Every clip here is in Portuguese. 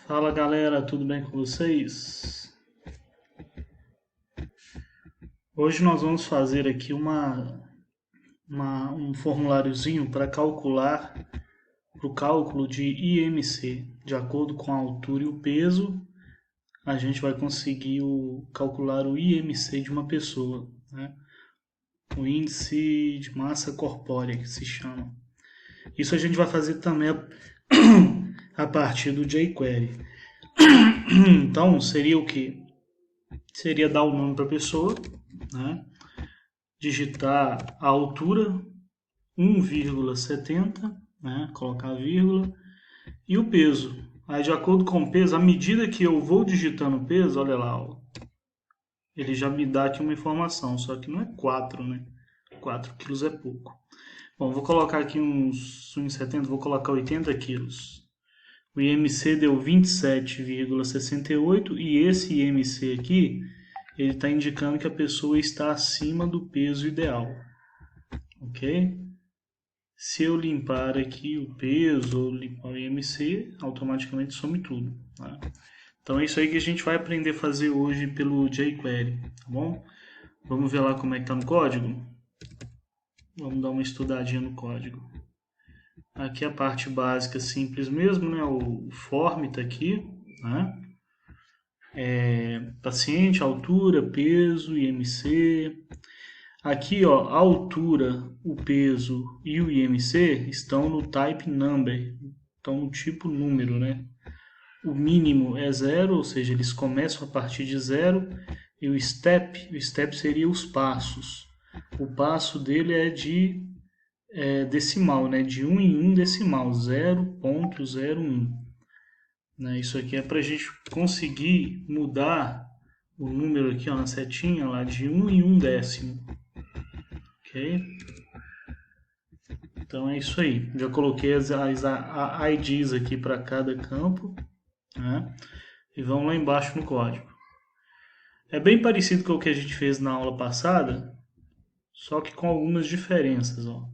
Fala galera, tudo bem com vocês? Hoje nós vamos fazer aqui um formuláriozinho para calcular o cálculo de IMC. De acordo com a altura e o peso, a gente vai conseguir calcular o IMC de uma pessoa, né? O índice de massa corpórea, que se chama. Isso a gente vai fazer também a partir do jQuery. Então, seria o que? Seria dar o nome para a pessoa, né? Digitar a altura 1,70, né? Colocar a vírgula, e o peso. Aí, de acordo com o peso, à medida que eu vou digitando o peso, olha lá, ó, ele já me dá aqui uma informação, só que não é 4, né? 4 quilos é pouco. Bom, vou colocar aqui uns 1,70, vou colocar 80 quilos. O IMC deu 27,68 e esse IMC aqui, ele está indicando que a pessoa está acima do peso ideal, ok? Se eu limpar aqui o peso ou limpar o IMC, automaticamente some tudo, tá? Então é isso aí que a gente vai aprender a fazer hoje pelo jQuery, tá bom? Vamos ver lá como é que está no código? Vamos dar uma estudadinha no código. Aqui a parte básica simples mesmo, né? O form está aqui, né? Paciente, altura, peso, IMC. Aqui, ó, a altura, o peso e o IMC estão no type number, estão no tipo número, né? O mínimo é 0, ou seja, eles começam a partir de 0, e o step seria os passos. O passo dele é de decimal, né? De 1 em 1 decimal, 0,01. Né? Isso aqui é para a gente conseguir mudar o número aqui, ó, na setinha lá de 1 em 1 décimo. Ok? Então é isso aí. Já coloquei as IDs aqui para cada campo, né? E vamos lá embaixo no código. É bem parecido com o que a gente fez na aula passada, só que com algumas diferenças, ó.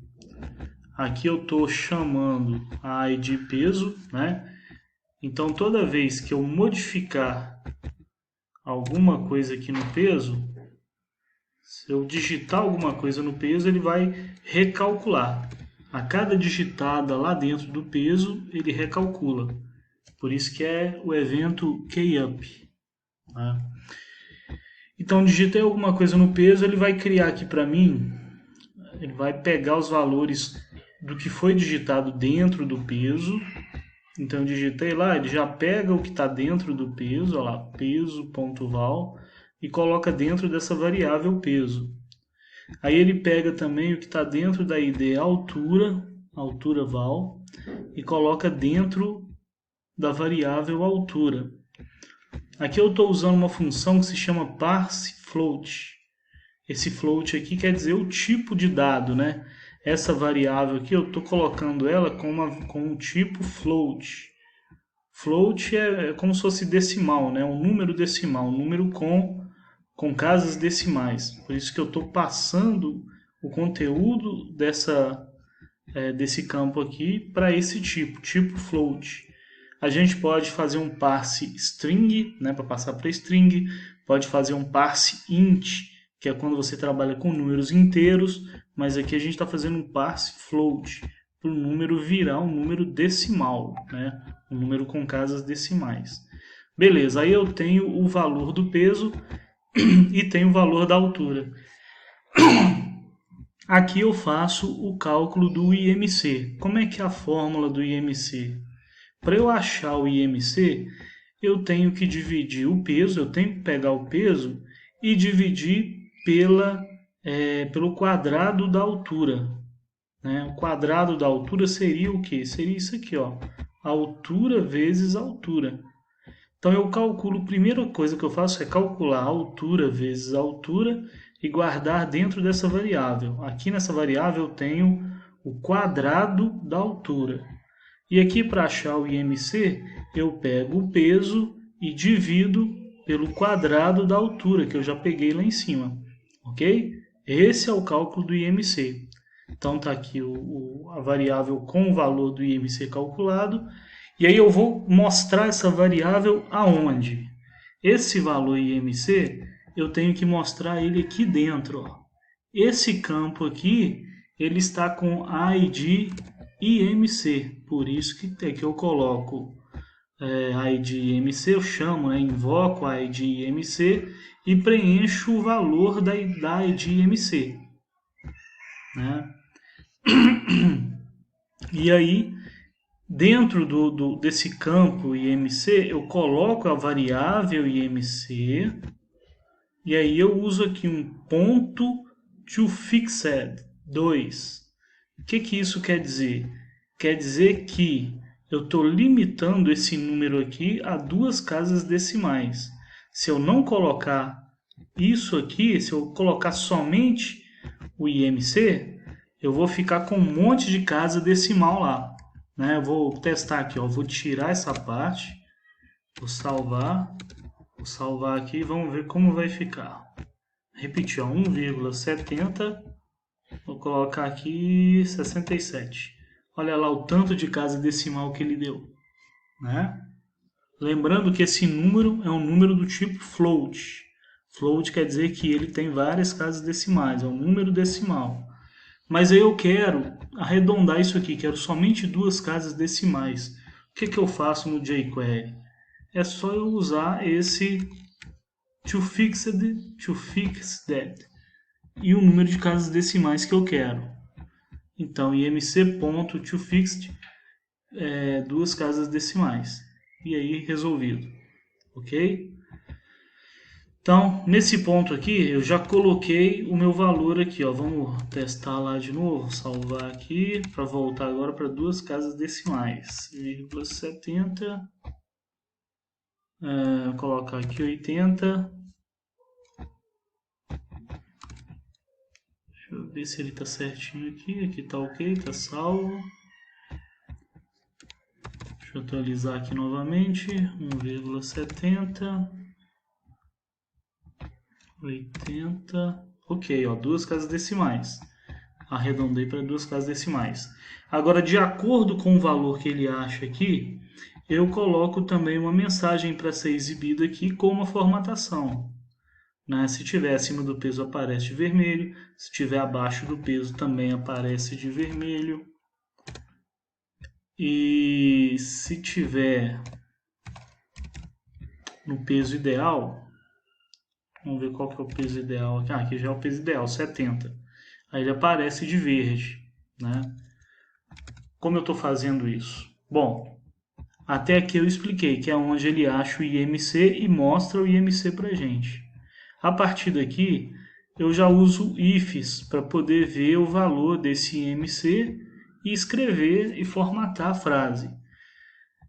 Aqui eu estou chamando a ID peso, né? Então toda vez que eu modificar alguma coisa aqui no peso, se eu digitar alguma coisa no peso, ele vai recalcular. A cada digitada lá dentro do peso, ele recalcula. Por isso que é o evento KEYUP. Tá? Então, digitei alguma coisa no peso, ele vai criar aqui para mim, ele vai pegar os valores do que foi digitado dentro do peso. Então, eu digitei lá, ele já pega o que está dentro do peso, olha lá, peso.val, e coloca dentro dessa variável peso. Aí ele pega também o que está dentro da ID altura val, e coloca dentro da variável altura. Aqui eu estou usando uma função que se chama parseFloat. Esse float aqui quer dizer o tipo de dado, né? Essa variável aqui eu estou colocando ela com um tipo float. Float é como se fosse decimal, né? Um número decimal, um número com casas decimais. Por isso que eu estou passando o conteúdo desse campo aqui para esse tipo float. A gente pode fazer um parse string, né, para passar para string, pode fazer um parse int, que é quando você trabalha com números inteiros, mas aqui a gente está fazendo um parse float, para o número virar um número decimal, né, um número com casas decimais. Beleza, aí eu tenho o valor do peso e tenho o valor da altura. Aqui eu faço o cálculo do IMC. Como é que é a fórmula do IMC? Para eu achar o IMC, eu tenho que dividir o peso, eu tenho que pegar o peso e dividir pelo quadrado da altura. Né? O quadrado da altura seria o quê? Seria isso aqui, ó, altura vezes altura. Então eu calculo, a primeira coisa que eu faço é calcular a altura vezes a altura e guardar dentro dessa variável. Aqui nessa variável eu tenho o quadrado da altura. E aqui para achar o IMC, eu pego o peso e divido pelo quadrado da altura, que eu já peguei lá em cima. Ok? Esse é o cálculo do IMC. Então está aqui a variável com o valor do IMC calculado. E aí eu vou mostrar essa variável aonde? Esse valor IMC, eu tenho que mostrar ele aqui dentro. Ó. Esse campo aqui, ele está com ID IMC, por isso que eu coloco ID IMC, eu chamo, né, invoco a ID IMC e preencho o valor da ID IMC. Né? E aí, dentro desse campo IMC, eu coloco a variável IMC e aí eu uso aqui um ponto toFixed 2. O que isso quer dizer? Quer dizer que eu estou limitando esse número aqui a 2 casas decimais. Se eu não colocar isso aqui, se eu colocar somente o IMC, eu vou ficar com um monte de casa decimal lá. Né? Eu vou testar aqui, ó. Vou tirar essa parte, vou salvar aqui e vamos ver como vai ficar. Repetir, 1,70, vou colocar aqui 67. Olha lá o tanto de casa decimal que ele deu. Né? Lembrando que esse número é um número do tipo float. Float quer dizer que ele tem várias casas decimais, é um número decimal. Mas aí eu quero arredondar isso aqui, quero somente 2 casas decimais. O que eu faço no jQuery? É só eu usar esse toFixed e o número de casas decimais que eu quero. Então, imc.toFixed 2 casas decimais. E aí, resolvido. Ok? Então, nesse ponto aqui, eu já coloquei o meu valor aqui, ó. Vamos testar lá de novo, salvar aqui, para voltar agora para 2 casas decimais. 0,70, colocar aqui 80. Deixa eu ver se ele está certinho aqui. Aqui está ok, está salvo. Deixa eu atualizar aqui novamente, 1,70. 80, ok, ó, 2 casas decimais. Arredondei para 2 casas decimais. Agora, de acordo com o valor que ele acha aqui, eu coloco também uma mensagem para ser exibida aqui com uma formatação. Né? Se tiver acima do peso, aparece de vermelho. Se tiver abaixo do peso, também aparece de vermelho. E se tiver no peso ideal, vamos ver qual que é o peso ideal aqui. Aqui já é o peso ideal, 70. Aí ele aparece de verde, né? Como eu estou fazendo isso? Bom, até aqui eu expliquei que é onde ele acha o IMC e mostra o IMC para a gente. A partir daqui, eu já uso ifs para poder ver o valor desse IMC e escrever e formatar a frase.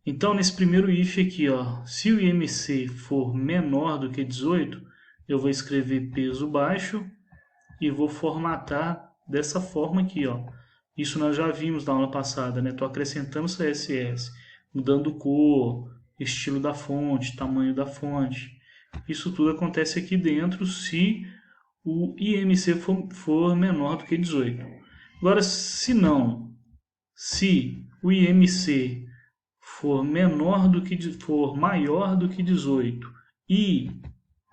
Então, nesse primeiro if aqui, ó, se o IMC for menor do que 18, eu vou escrever peso baixo e vou formatar dessa forma aqui, ó. Isso nós já vimos na aula passada, né? Estou acrescentando CSS, mudando cor, estilo da fonte, tamanho da fonte. Isso tudo acontece aqui dentro se o IMC for menor do que 18. Agora, se o IMC for maior do que 18 e,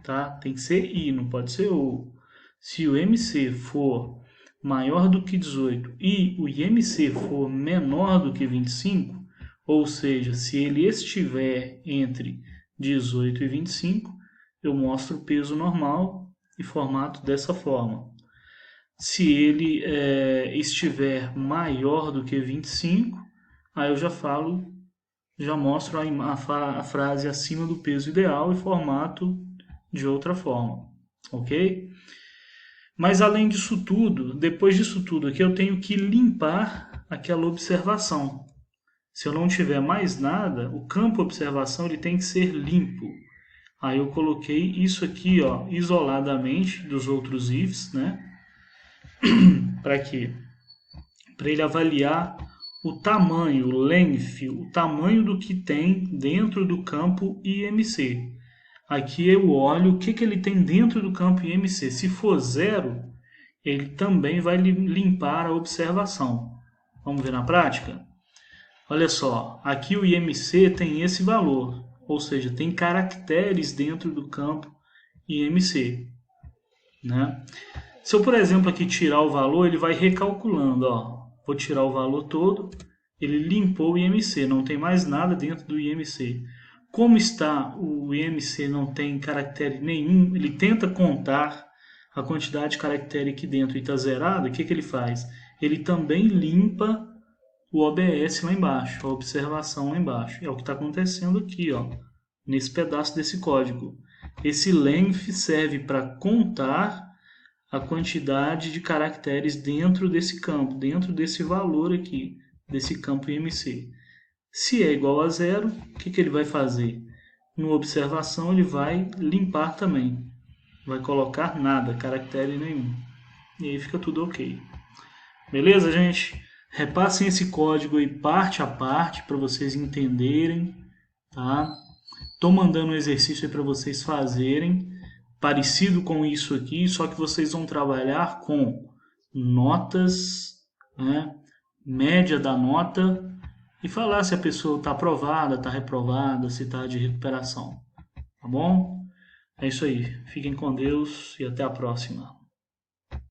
tá? Tem que ser i, não pode ser ou. Se o IMC for maior do que 18 e o IMC for menor do que 25, ou seja, se ele estiver entre 18 e 25, eu mostro o peso normal e formato dessa forma. Se ele estiver maior do que 25, aí eu já mostro a frase acima do peso ideal e formato de outra forma, ok? Mas além disso tudo, depois disso tudo aqui, eu tenho que limpar aquela observação. Se eu não tiver mais nada, o campo observação ele tem que ser limpo. Aí eu coloquei isso aqui, ó, isoladamente dos outros ifs, né? Para quê? Para ele avaliar o tamanho, o length, o tamanho do que tem dentro do campo IMC. Aqui eu olho o que ele tem dentro do campo IMC. Se for 0, ele também vai limpar a observação. Vamos ver na prática? Olha só, aqui o IMC tem esse valor, ou seja, tem caracteres dentro do campo IMC, né? Se eu, por exemplo, aqui tirar o valor, ele vai recalculando, ó. Vou tirar o valor todo, ele limpou o IMC, não tem mais nada dentro do IMC. Como está o IMC não tem caractere nenhum, ele tenta contar a quantidade de caractere aqui dentro e está zerado, o que ele faz? Ele também limpa o OBS lá embaixo, a observação lá embaixo. É o que está acontecendo aqui, ó, nesse pedaço desse código. Esse length serve para contar a quantidade de caracteres dentro desse campo, dentro desse valor aqui, desse campo IMC. Se é igual a zero, o que ele vai fazer? No observação ele vai limpar também. Vai colocar nada, caractere nenhum. E aí fica tudo ok. Beleza, gente? Repassem esse código aí parte a parte para vocês entenderem, tá? Estou mandando um exercício aí para vocês fazerem, parecido com isso aqui, só que vocês vão trabalhar com notas, né? Média da nota e falar se a pessoa está aprovada, está reprovada, se está de recuperação. Tá bom? É isso aí. Fiquem com Deus e até a próxima.